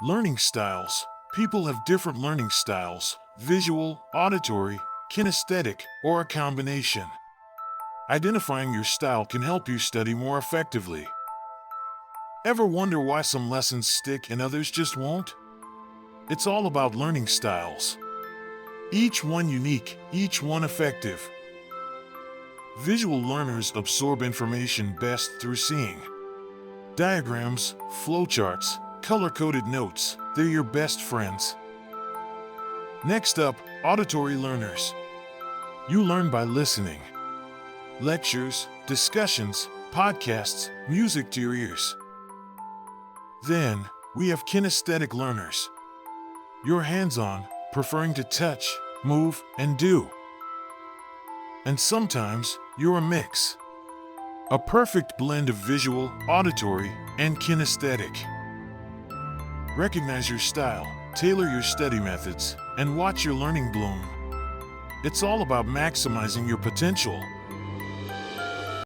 Learning styles. People have different learning styles: visual, auditory, kinesthetic, or a combination. Identifying your style can help you study more effectively. Ever wonder why some lessons stick and others just won't? It's all about learning styles. Each one unique, each one effective. Visual learners absorb information best through seeing. Diagrams, flowcharts, color-coded notes, they're your best friends. Next up, auditory learners. You learn by listening. Lectures, discussions, podcasts, music to your ears. Then, we have kinesthetic learners. You're hands-on, preferring to touch, move, and do. And sometimes, you're a mix. A perfect blend of visual, auditory, and kinesthetic. Recognize your style, tailor your study methods, and watch your learning bloom. It's all about maximizing your potential.